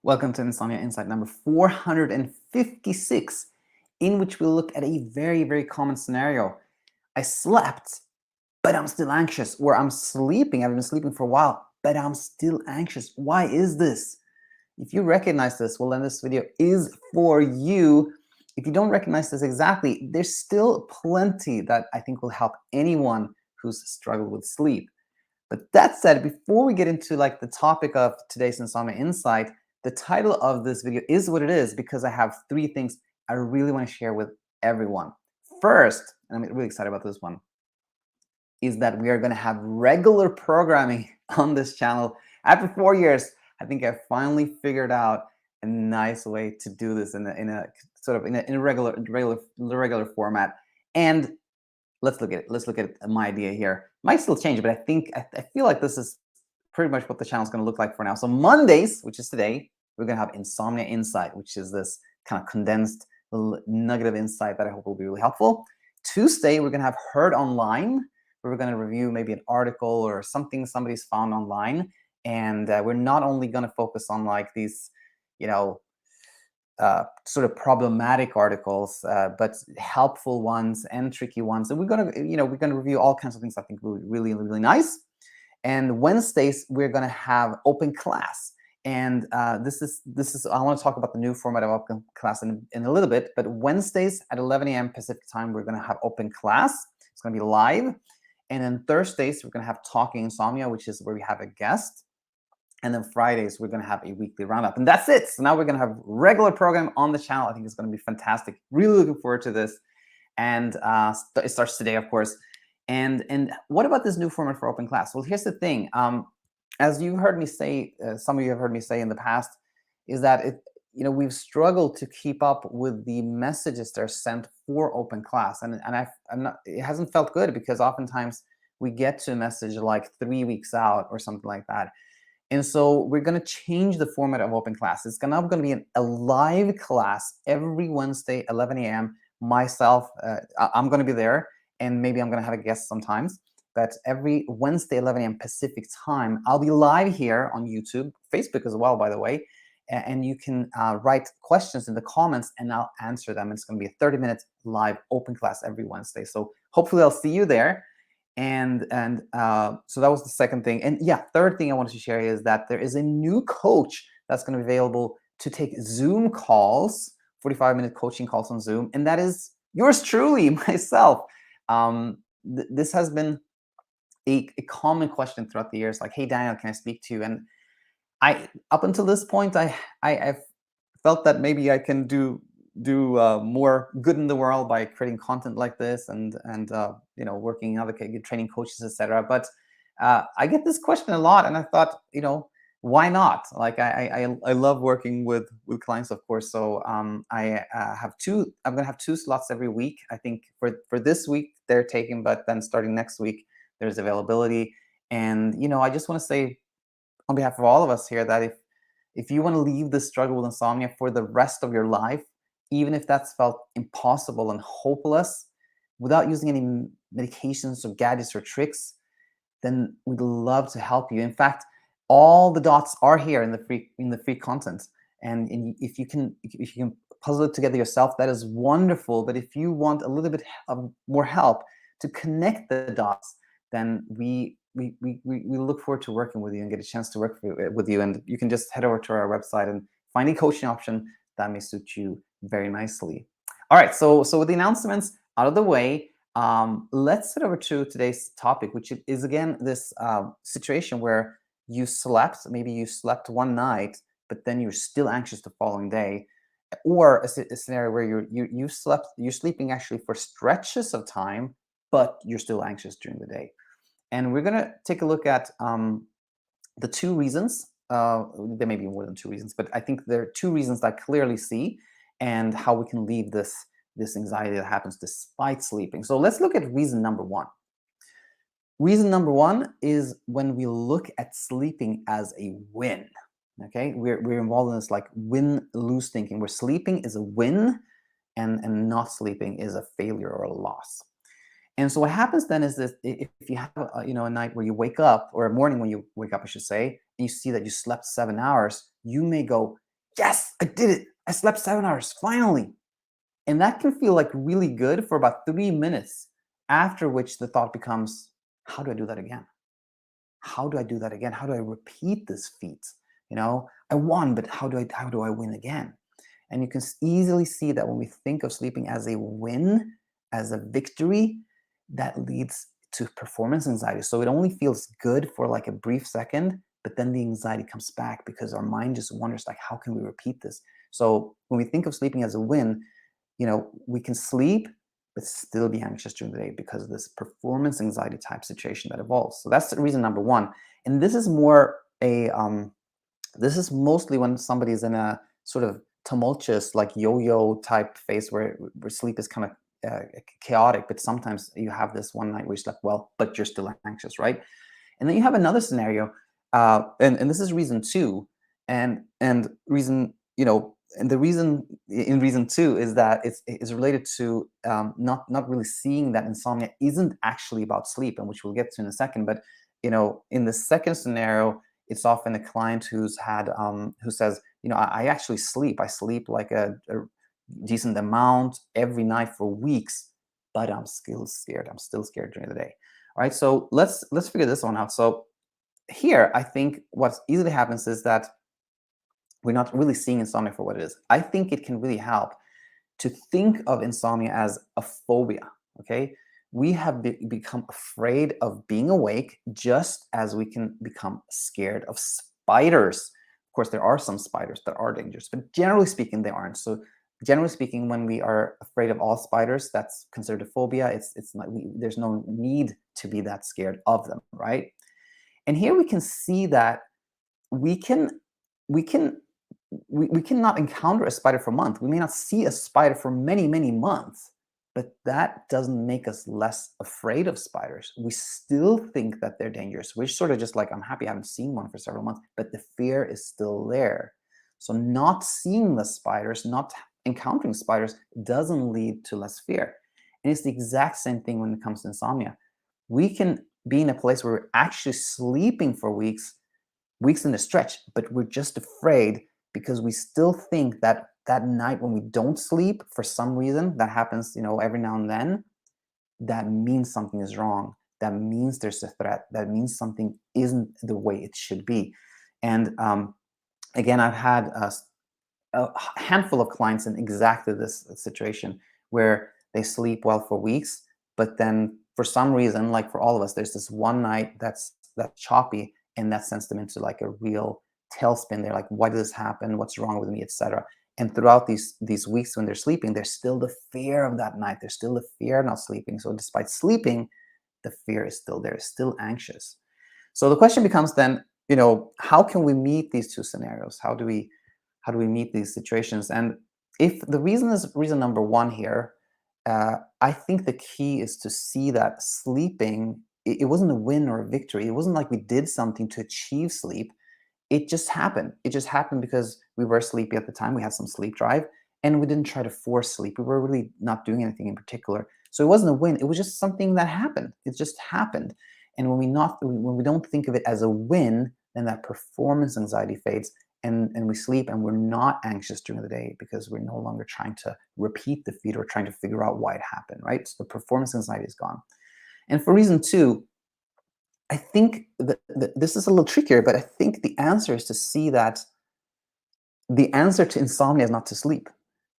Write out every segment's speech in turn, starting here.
Welcome to Insomnia Insight number 456, in which we'll look at a very common scenario. I slept, but I'm still anxious, or I'm sleeping, I've been sleeping for a while, but I'm still anxious. Why is this? If you recognize this, well, then this video is for you. If you don't recognize this exactly, there's still plenty that I think will help anyone who's struggled with sleep. But that said, before we get into like the topic of today's Insomnia Insight, the title of this video is what it is because I have three things I really want to share with everyone. First, and I'm really excited about this one, is that we are going to have regular programming on this channel. After 4 years, I think I finally figured out a nice way to do this in a regular format. And let's look at it. Let's look at my idea here. Might still change, but I feel like this is pretty much what the channel is going to look like for now. So Mondays, which is today, we're going to have Insomnia Insight, which is this kind of condensed little nugget of insight that I hope will be really helpful. Tuesday, we're going to have Heard Online, where we're going to review maybe an article or something somebody's found online. And we're not only going to focus on like these, sort of problematic articles, but helpful ones and tricky ones. And we're gonna review all kinds of things I think will be really nice. And Wednesdays we're gonna have open class. And this is I want to talk about the new format of open class in a little bit. But Wednesdays at 11 a.m. Pacific time we're gonna have open class. It's gonna be live. And then Thursdays we're gonna have Talking Insomnia, which is where we have a guest. And then Fridays, we're going to have a weekly roundup. And that's it. So now we're going to have regular program on the channel. I think it's going to be fantastic. Really looking forward to this. And it starts today, of course. And what about this new format for open class? Well, here's the thing. As you've heard me say, some of you have heard me say in the past, is that we've struggled to keep up with the messages that are sent for open class. And it hasn't felt good because oftentimes we get to a message like 3 weeks out or something like that. And so we're going to change the format of open class. It's now going to be a live class every Wednesday, 11 a.m. Myself, I'm going to be there, and maybe I'm going to have a guest sometimes. But every Wednesday, 11 a.m. Pacific time, I'll be live here on YouTube, Facebook as well, by the way. And you can write questions in the comments, and I'll answer them. It's going to be a 30-minute live open class every Wednesday. So hopefully I'll see you there. And so that was the second thing. And yeah, third thing I wanted to share is that there is a new coach that's going to be available to take Zoom calls, 45-minute coaching calls on Zoom. And that is yours truly, myself. This has been a common question throughout the years, like, hey, Daniel, can I speak to you? And up until this point, I've felt that maybe I can do more good in the world by creating content like this and working in other training coaches, etc. But I get this question a lot, and I thought, why not? Like I love working with clients, of course. So I have two. I'm gonna have 2 slots every week. I think for this week they're taken, but then starting next week there's availability. And I just want to say on behalf of all of us here that if you want to leave the struggle with insomnia for the rest of your life, even if that's felt impossible and hopeless, without using any medications or gadgets or tricks, then we'd love to help you. In fact, all the dots are here in the free content. And if you can puzzle it together yourself, that is wonderful. But if you want a little bit of more help to connect the dots, then we look forward to working with you and get a chance to work with you. And you can just head over to our website and find a coaching option that may suit you very nicely. All right, so with the announcements out of the way, let's head over to today's topic, which is again this situation where maybe you slept one night, but then you're still anxious the following day, or a scenario where you're sleeping actually for stretches of time, but you're still anxious during the day. And we're gonna take a look at the 2 reasons. There may be more than 2 reasons, but I think there are 2 reasons that I clearly see, and how we can leave this anxiety that happens despite sleeping. So let's look at reason number 1. Reason number 1 is when we look at sleeping as a win. Okay, we're involved in this like win-lose thinking, where sleeping is a win and not sleeping is a failure or a loss. And so what happens then is that if you have a night where you wake up, or a morning when you wake up, I should say, and you see that you slept 7 hours, you may go, yes, I did it. I slept 7 hours, finally. And that can feel like really good for about 3 minutes, after which the thought becomes, how do I do that again? How do I do that again? How do I repeat this feat? I won, but how do I win again? And you can easily see that when we think of sleeping as a win, as a victory, that leads to performance anxiety. So it only feels good for like a brief second, but then the anxiety comes back because our mind just wonders, like, how can we repeat this? So when we think of sleeping as a win, we can sleep but still be anxious during the day because of this performance anxiety type situation that evolves. So that's the reason number one. And this is mostly when somebody is in a sort of tumultuous, like yo-yo type phase where sleep is kind of chaotic, but sometimes you have this one night where you slept well, but you're still anxious, right? And then you have another scenario, and this is reason two, and reason and the reason in reason two is that it's related to not really seeing that insomnia isn't actually about sleep, and which we'll get to in a second. But in the second scenario, it's often a client who says, I actually sleep. I sleep like a decent amount every night for weeks, but I'm still scared. I'm still scared during the day. All right, so let's figure this one out. So here, I think what easily happens is that we're not really seeing insomnia for what it is. I think it can really help to think of insomnia as a phobia. Okay, we have become afraid of being awake, just as we can become scared of spiders. Of course, there are some spiders that are dangerous, but generally speaking, they aren't. So generally speaking, when we are afraid of all spiders, that's considered a phobia. It's not, there's no need to be that scared of them, right? And here we can see that we can we can we cannot encounter a spider for a month. We may not see a spider for many, many months, but that doesn't make us less afraid of spiders. We still think that they're dangerous. We're sort of just like, I'm happy I haven't seen one for several months, but the fear is still there. So not seeing the spiders, not encountering spiders, doesn't lead to less fear. And it's the exact same thing when it comes to insomnia. We can be in a place where we're actually sleeping for weeks in a stretch, but we're just afraid because we still think that that night when we don't sleep for some reason, that happens, every now and then, that means something is wrong. That means there's a threat. That means something isn't the way it should be. And again, I've had a handful of clients in exactly this situation where they sleep well for weeks, but then for some reason, like for all of us, there's this one night that's choppy, and that sends them into like a real tailspin. They're like, why did this happen? What's wrong with me, etc. And throughout these weeks when they're sleeping, there's still the fear of that night. There's still the fear of not sleeping. So despite sleeping, the fear is still there, still anxious. So the question becomes then, how can we meet these two scenarios? How do we meet these situations? And if the reason is reason number one here, I think the key is to see that sleeping, it wasn't a win or a victory. It wasn't like we did something to achieve sleep. It just happened. It just happened because we were sleepy at the time. We had some sleep drive, and we didn't try to force sleep. We were really not doing anything in particular. So it wasn't a win. It was just something that happened. It just happened. And when we don't think of it as a win, then that performance anxiety fades, and we sleep, and we're not anxious during the day because we're no longer trying to repeat the feat or trying to figure out why it happened, right? So the performance anxiety is gone. And for reason two, I think that this is a little trickier, but I think the answer is to see that the answer to insomnia is not to sleep.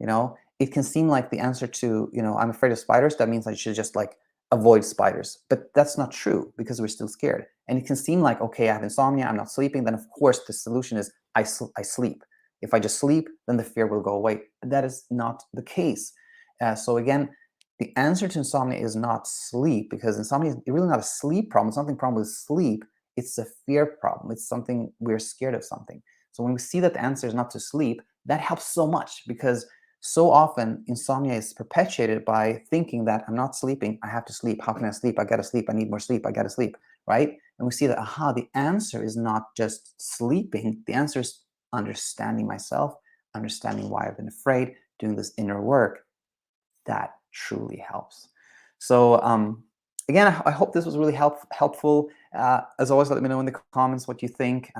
It can seem like the answer to, I'm afraid of spiders, that means I should just like avoid spiders. But that's not true because we're still scared. And it can seem like, okay, I have insomnia, I'm not sleeping. Then, of course, the solution is I sleep. If I just sleep, then the fear will go away. But that is not the case. So, again, the answer to insomnia is not sleep, because insomnia is really not a sleep problem. It's not a problem with sleep. It's a fear problem. It's something, we're scared of something. So when we see that the answer is not to sleep, that helps so much, because so often insomnia is perpetuated by thinking that I'm not sleeping, I have to sleep. How can I sleep? I gotta sleep. I need more sleep. I gotta sleep, right? And we see that, the answer is not just sleeping. The answer is understanding myself, understanding why I've been afraid, doing this inner work. That truly helps. So again, I hope this was really helpful. As always, let me know in the comments what you think.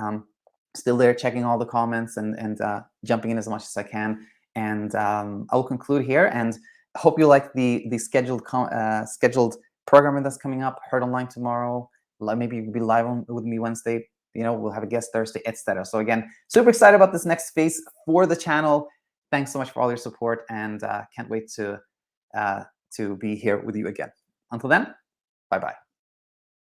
still there, checking all the comments and jumping in as much as I can. And I will conclude here. And hope you like the scheduled programming that's coming up. Heard online tomorrow. Maybe be live with me Wednesday. We'll have a guest Thursday, etc. So again, super excited about this next phase for the channel. Thanks so much for all your support, and can't wait to be here with you again. Until then, bye-bye.